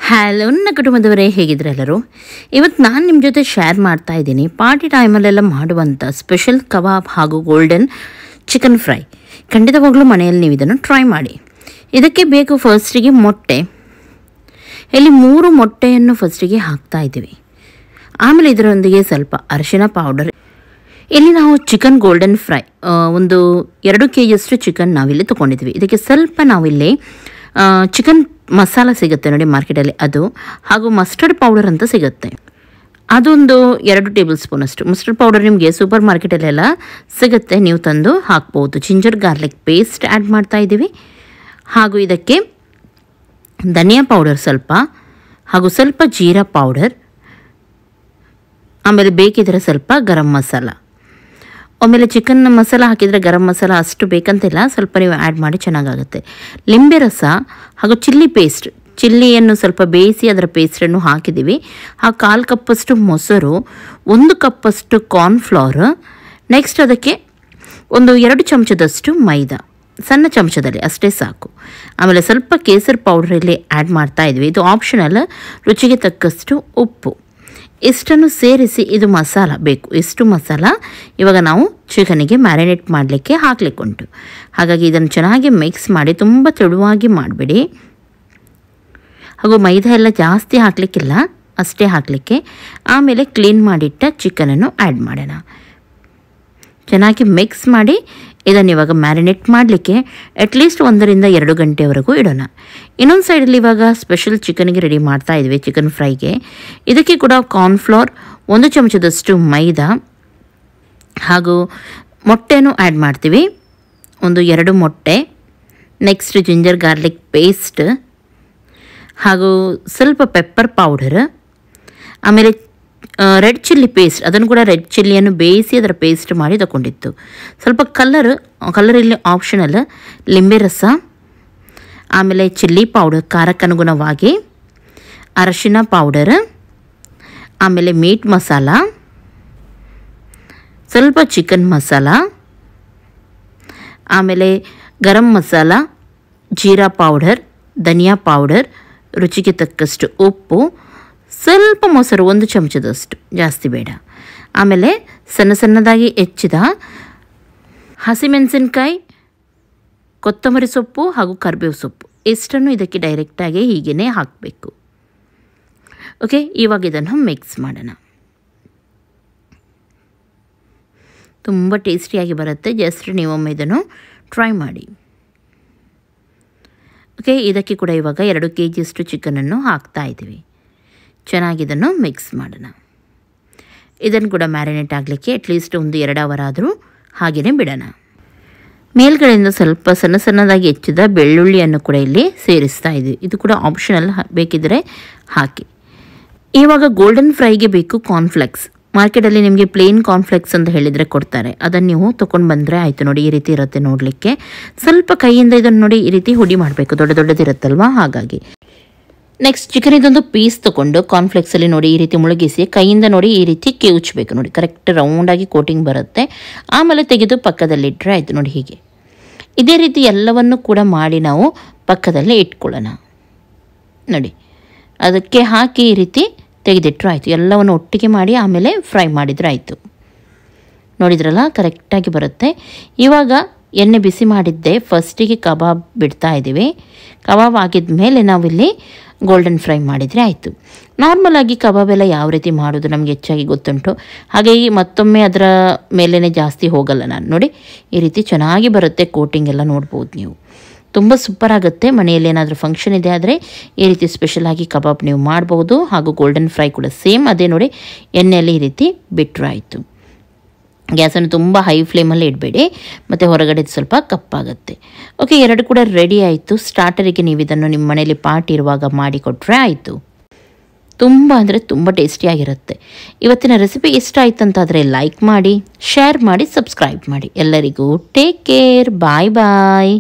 Hello ನನ್ನ ಕುಟುಂಬದವರೇ, ಹೇಗಿದ್ರೆ ಎಲ್ಲರೂ. ಇವತ್ತು ನಾನು ನಿಮ್ಮ ಜೊತೆ ಶೇರ್ ಮಾಡ್ತಾ ಇದ್ದೀನಿ ಪಾರ್ಟಿ ಟೈಮಲ್ಲೆಲ್ಲ ಮಾಡುವಂಥ ಸ್ಪೆಷಲ್ ಕಬಾಬ್ ಹಾಗೂ ಗೋಲ್ಡನ್ ಚಿಕನ್ ಫ್ರೈ. ಖಂಡಿತವಾಗ್ಲೂ ಮನೆಯಲ್ಲಿ ನೀವು ಇದನ್ನು ಟ್ರೈ ಮಾಡಿ. ಇದಕ್ಕೆ ಬೇಕು ಫಸ್ಟಿಗೆ ಮೊಟ್ಟೆ. ಇಲ್ಲಿ 3 ಮೊಟ್ಟೆಯನ್ನು ಫಸ್ಟಿಗೆ ಹಾಕ್ತಾ ಇದ್ದೀವಿ. ಆಮೇಲೆ ಇದರೊಂದಿಗೆ ಸ್ವಲ್ಪ ಅರಿಶಿನ ಪೌಡರ್. ಇಲ್ಲಿ ನಾವು ಚಿಕನ್ ಗೋಲ್ಡನ್ ಫ್ರೈ ಒಂದು 2 kg ಚಿಕನ್ ನಾವಿಲ್ಲಿ ತೊಗೊಂಡಿದ್ವಿ. ಇದಕ್ಕೆ ಸ್ವಲ್ಪ ನಾವಿಲ್ಲಿ ಚಿಕನ್ ಮಸಾಲ ಸಿಗುತ್ತೆ ನೋಡಿ ಮಾರ್ಕೆಟಲ್ಲಿ, ಅದು ಹಾಗೂ ಮಸ್ಟರ್ಡ್ ಪೌಡರ್ ಅಂತ ಸಿಗುತ್ತೆ. ಅದೊಂದು 2 ಟೇಬಲ್ ಸ್ಪೂನ್ ಅಷ್ಟು. ಮಸ್ಟರ್ಡ್ ಪೌಡರ್ ನಿಮಗೆ ಸೂಪರ್ ಮಾರ್ಕೆಟಲ್ಲೆಲ್ಲ ಸಿಗುತ್ತೆ, ನೀವು ತಂದು ಹಾಕ್ಬೋದು. ಜಿಂಜರ್ ಗಾರ್ಲಿಕ್ ಪೇಸ್ಟ್ ಆ್ಯಡ್ ಮಾಡ್ತಾ ಇದ್ದೀವಿ. ಹಾಗೂ ಇದಕ್ಕೆ ಧನಿಯಾ ಪೌಡರ್ ಸ್ವಲ್ಪ, ಹಾಗೂ ಸ್ವಲ್ಪ ಜೀರಾ ಪೌಡರ್, ಆಮೇಲೆ ಬೇಕಿದ್ರೆ ಸ್ವಲ್ಪ ಗರಂ ಮಸಾಲ. ಆಮೇಲೆ ಚಿಕನ್ ಮಸಾಲ ಹಾಕಿದರೆ ಗರಂ ಮಸಾಲ ಅಷ್ಟು ಬೇಕಂತಿಲ್ಲ, ಸ್ವಲ್ಪ ನೀವು ಆ್ಯಡ್ ಮಾಡಿ ಚೆನ್ನಾಗಾಗುತ್ತೆ. ಲಿಂಬೆ ರಸ ಹಾಗೂ ಚಿಲ್ಲಿ ಪೇಸ್ಟ್, ಚಿಲ್ಲಿಯನ್ನು ಸ್ವಲ್ಪ ಬೇಯಿಸಿ ಅದರ ಪೇಸ್ಟನ್ನು ಹಾಕಿದ್ದೀವಿ. ಹಾಗೂ 1/4 ಕಪ್ಪಷ್ಟು ಮೊಸರು, 1 ಕಪ್ಪಷ್ಟು ಕಾರ್ನ್ಫ್ಲವರ್, ನೆಕ್ಸ್ಟ್ ಅದಕ್ಕೆ ಒಂದು 2 ಚಮಚದಷ್ಟು ಮೈದಾ, ಸಣ್ಣ ಚಮಚದಲ್ಲಿ ಅಷ್ಟೇ ಸಾಕು. ಆಮೇಲೆ ಸ್ವಲ್ಪ ಕೇಸರ್ ಪೌಡ್ರಲ್ಲಿ ಆ್ಯಡ್ ಮಾಡ್ತಾ ಇದ್ವಿ, ಇದು ಆಪ್ಷನಲ್. ರುಚಿಗೆ ತಕ್ಕಷ್ಟು ಉಪ್ಪು, ಇಷ್ಟನ್ನು ಸೇರಿಸಿ ಇದು ಮಸಾಲ ಬೇಕು. ಇಷ್ಟು ಮಸಾಲ ಇವಾಗ ನಾವು ಚಿಕನಿಗೆ ಮ್ಯಾರಿನೇಟ್ ಮಾಡಲಿಕ್ಕೆ ಹಾಕಲಿಕ್ಕೆ ಉಂಟು. ಹಾಗಾಗಿ ಇದನ್ನು ಚೆನ್ನಾಗಿ ಮಿಕ್ಸ್ ಮಾಡಿ, ತುಂಬ ತೆಳುವಾಗಿ ಮಾಡಬೇಡಿ. ಹಾಗೂ ಮೈದಾ ಎಲ್ಲ ಜಾಸ್ತಿ ಹಾಕಲಿಕ್ಕಿಲ್ಲ, ಅಷ್ಟೇ ಹಾಕಲಿಕ್ಕೆ. ಆಮೇಲೆ ಕ್ಲೀನ್ ಮಾಡಿಟ್ಟ ಚಿಕನನ್ನು ಆ್ಯಡ್ ಮಾಡೋಣ. ಚೆನ್ನಾಗಿ ಮಿಕ್ಸ್ ಮಾಡಿ ಇದನ್ನು ಇವಾಗ ಮ್ಯಾರಿನೇಟ್ ಮಾಡಲಿಕ್ಕೆ ಅಟ್ಲೀಸ್ಟ್ 1 ರಿಂದ 2 ಗಂಟೆವರೆಗೂ ಇಡೋಣ. ಇನ್ನೊಂದು ಸೈಡಲ್ಲಿ ಇವಾಗ ಸ್ಪೆಷಲ್ ಚಿಕನ್ಗೆ ರೆಡಿ ಮಾಡ್ತಾ ಇದ್ವಿ, ಚಿಕನ್ ಫ್ರೈಗೆ. ಇದಕ್ಕೆ ಕೂಡ ಕಾರ್ನ್ಫ್ಲೋರ್, 1 ಚಮಚದಷ್ಟು ಮೈದಾ ಹಾಗೂ ಮೊಟ್ಟೆನೂ ಆ್ಯಡ್ ಮಾಡ್ತೀವಿ, ಒಂದು 2 ಮೊಟ್ಟೆ. ನೆಕ್ಸ್ಟ್ ಜಿಂಜರ್ ಗಾರ್ಲಿಕ್ ಪೇಸ್ಟ್ ಹಾಗೂ ಸ್ವಲ್ಪ ಪೆಪ್ಪರ್ ಪೌಡರ್, ಆಮೇಲೆ ರೆಡ್ ಚಿಲ್ಲಿ ಪೇಸ್ಟ್, ಅದನ್ನು ಕೂಡ ರೆಡ್ ಚಿಲ್ಲಿಯನ್ನು ಬೇಯಿಸಿ ಅದರ ಪೇಸ್ಟ್ ಮಾಡಿ ತಗೊಂಡಿತ್ತು. ಸ್ವಲ್ಪ ಕಲರ್ ಇಲ್ಲಿ ಆಪ್ಷನಲ್. ಲಿಂಬೆ ರಸ, ಆಮೇಲೆ ಚಿಲ್ಲಿ ಪೌಡರ್ ಖಾರಕ್ಕನುಗುಣವಾಗಿ, ಅರಶಿನ ಪೌಡರ್, ಆಮೇಲೆ ಮೀಟ್ ಮಸಾಲ, ಸ್ವಲ್ಪ ಚಿಕನ್ ಮಸಾಲ, ಆಮೇಲೆ ಗರಂ ಮಸಾಲ, ಜೀರಾ ಪೌಡರ್, ಧನಿಯಾ ಪೌಡರ್, ರುಚಿಗೆ ತಕ್ಕಷ್ಟು ಉಪ್ಪು, ಸ್ವಲ್ಪ ಮೊಸರು 1 ಚಮಚದಷ್ಟು, ಜಾಸ್ತಿ ಬೇಡ. ಆಮೇಲೆ ಸಣ್ಣದಾಗಿ ಹೆಚ್ಚಿದ ಹಸಿಮೆಣಸಿನಕಾಯಿ, ಕೊತ್ತಂಬರಿ ಸೊಪ್ಪು ಹಾಗೂ ಕರಿಬೇವು ಸೊಪ್ಪು, ಇಷ್ಟನ್ನು ಇದಕ್ಕೆ ಡೈರೆಕ್ಟಾಗಿ ಹೀಗೇ ಹಾಕಬೇಕು. ಓಕೆ, ಇವಾಗ ಇದನ್ನು ಮಿಕ್ಸ್ ಮಾಡೋಣ. ತುಂಬ ಟೇಸ್ಟಿಯಾಗಿ ಬರುತ್ತೆ, ಜಸ್ಟ್ ನೀವೊಮ್ಮೆ ಇದನ್ನು ಟ್ರೈ ಮಾಡಿ. ಓಕೆ, ಇದಕ್ಕೆ ಕೂಡ ಇವಾಗ 2 kg ಚಿಕನನ್ನು ಹಾಕ್ತಾ ಇದ್ದೀವಿ. ಚೆನ್ನಾಗಿ ಇದನ್ನು ಮಿಕ್ಸ್ ಮಾಡೋಣ. ಇದನ್ನು ಕೂಡ ಮ್ಯಾರಿನೇಟ್ ಆಗಲಿಕ್ಕೆ ಅಟ್ಲೀಸ್ಟ್ ಒಂದು 2 ಅವರ್ ಆದರೂ ಹಾಗೆಯೇ ಬಿಡೋಣ. ಮೇಲ್ಗಡೆಯಿಂದ ಸ್ವಲ್ಪ ಸಣ್ಣದಾಗಿ ಹೆಚ್ಚಿದ ಬೆಳ್ಳುಳ್ಳಿಯನ್ನು ಕೂಡ ಇಲ್ಲಿ ಸೇರಿಸ್ತಾ ಇದ್ದೀವಿ. ಇದು ಕೂಡ ಆಪ್ಷನಲ್, ಬೇಕಿದ್ದರೆ ಹಾಕಿ. ಇವಾಗ ಗೋಲ್ಡನ್ ಫ್ರೈಗೆ ಬೇಕು ಕಾರ್ನ್ಫ್ಲೆಕ್ಸ್. ಮಾರ್ಕೆಟಲ್ಲಿ ನಿಮಗೆ ಪ್ಲೇನ್ ಕಾರ್ನ್ಫ್ಲೆಕ್ಸ್ ಅಂತ ಹೇಳಿದರೆ ಕೊಡ್ತಾರೆ, ಅದನ್ನು ನೀವು ತೊಗೊಂಡು ಬಂದರೆ ಆಯಿತು. ನೋಡಿ, ಈ ರೀತಿ ಇರುತ್ತೆ ನೋಡಲಿಕ್ಕೆ. ಸ್ವಲ್ಪ ಕೈಯಿಂದ ಇದನ್ನು ನೋಡಿ ಈ ರೀತಿ ಹುಡಿ ಮಾಡಬೇಕು, ದೊಡ್ಡದಿರುತ್ತಲ್ವ, ಹಾಗಾಗಿ. ನೆಕ್ಸ್ಟ್ ಚಿಕನ್ ಇದೊಂದು ಪೀಸ್ ತೊಗೊಂಡು ಕಾರ್ನ್ಫ್ಲೆಕ್ಸಲ್ಲಿ ನೋಡಿ ಈ ರೀತಿ ಮುಳುಗಿಸಿ ಕೈಯಿಂದ ನೋಡಿ ಈ ರೀತಿ ಕಿವುಚಬೇಕು. ನೋಡಿ, ಕರೆಕ್ಟ್ ರೌಂಡಾಗಿ ಕೋಟಿಂಗ್ ಬರುತ್ತೆ. ಆಮೇಲೆ ತೆಗೆದು ಪಕ್ಕದಲ್ಲಿಟ್ಟರೆ ಆಯಿತು. ನೋಡಿ, ಹೀಗೆ ಇದೇ ರೀತಿ ಎಲ್ಲವನ್ನು ಕೂಡ ಮಾಡಿ ನಾವು ಪಕ್ಕದಲ್ಲೇ ಇಟ್ಕೊಳ್ಳೋಣ. ನೋಡಿ, ಅದಕ್ಕೆ ಹಾಕಿ ಈ ರೀತಿ ತೆಗೆದಿಟ್ಟರು ಆಯಿತು. ಎಲ್ಲವನ್ನು ಒಟ್ಟಿಗೆ ಮಾಡಿ ಆಮೇಲೆ ಫ್ರೈ ಮಾಡಿದರೆ ಆಯಿತು. ನೋಡಿದ್ರಲ್ಲ, ಕರೆಕ್ಟಾಗಿ ಬರುತ್ತೆ. ಇವಾಗ ಎಣ್ಣೆ ಬಿಸಿ ಮಾಡಿದ್ದೆ, ಫಸ್ಟಿಗೆ ಕಬಾಬ್ ಬಿಡ್ತಾ ಇದ್ದೀವಿ. ಕಬಾಬ್ ಆಗಿದ ಮೇಲೆ ನಾವಿಲ್ಲಿ ಗೋಲ್ಡನ್ ಫ್ರೈ ಮಾಡಿದರೆ ಆಯಿತು. ನಾರ್ಮಲಾಗಿ ಕಬಾಬೆಲ್ಲ ಯಾವ ರೀತಿ ಮಾಡೋದು ನಮಗೆ ಹೆಚ್ಚಾಗಿ ಗೊತ್ತುಂಟು, ಹಾಗಾಗಿ ಮತ್ತೊಮ್ಮೆ ಅದರ ಮೇಲೇ ಜಾಸ್ತಿ ಹೋಗಲ್ಲ ನಾನು. ನೋಡಿ, ಈ ರೀತಿ ಚೆನ್ನಾಗಿ ಬರುತ್ತೆ, ಕೋಟಿಂಗ್ ಎಲ್ಲ ನೋಡ್ಬೋದು ನೀವು. ತುಂಬ ಸೂಪರ್ ಆಗುತ್ತೆ. ಮನೆಯಲ್ಲಿ ಏನಾದರೂ ಫಂಕ್ಷನ್ ಇದೆ ಆದರೆ ಈ ರೀತಿ ಸ್ಪೆಷಲಾಗಿ ಕಬಾಬ್ ನೀವು ಮಾಡ್ಬೋದು. ಹಾಗೂ ಗೋಲ್ಡನ್ ಫ್ರೈ ಕೂಡ ಸೇಮ್ ಅದೇ ನೋಡಿ, ಎಣ್ಣೆಯಲ್ಲಿ ಈ ರೀತಿ ಬಿಟ್ಟರು ಆಯಿತು. ಗ್ಯಾಸನ್ನು ತುಂಬ ಹೈ ಫ್ಲೇಮಲ್ಲಿ ಇಡಬೇಡಿ, ಮತ್ತು ಹೊರಗಡೆ ಸ್ವಲ್ಪ ಕಪ್ಪಾಗುತ್ತೆ. ಓಕೆ, 2 ಕೂಡ ರೆಡಿ ಆಯಿತು. ಸ್ಟಾರ್ಟರಿಗೆ ನೀವು ಇದನ್ನು ನಿಮ್ಮ ಮನೇಲಿ ಪಾರ್ಟಿ ಇರುವಾಗ ಮಾಡಿಕೊಟ್ರೆ ಆಯಿತು. ತುಂಬ ಅಂದರೆ ತುಂಬ ಟೇಸ್ಟಿಯಾಗಿರುತ್ತೆ. ಇವತ್ತಿನ ರೆಸಿಪಿ ಇಷ್ಟ ಆಯ್ತು ಅಂತಾದರೆ ಲೈಕ್ ಮಾಡಿ, ಶೇರ್ ಮಾಡಿ, ಸಬ್ಸ್ಕ್ರೈಬ್ ಮಾಡಿ. ಎಲ್ಲರಿಗೂ ಟೇಕ್ ಕೇರ್, ಬಾಯ್ ಬಾಯ್.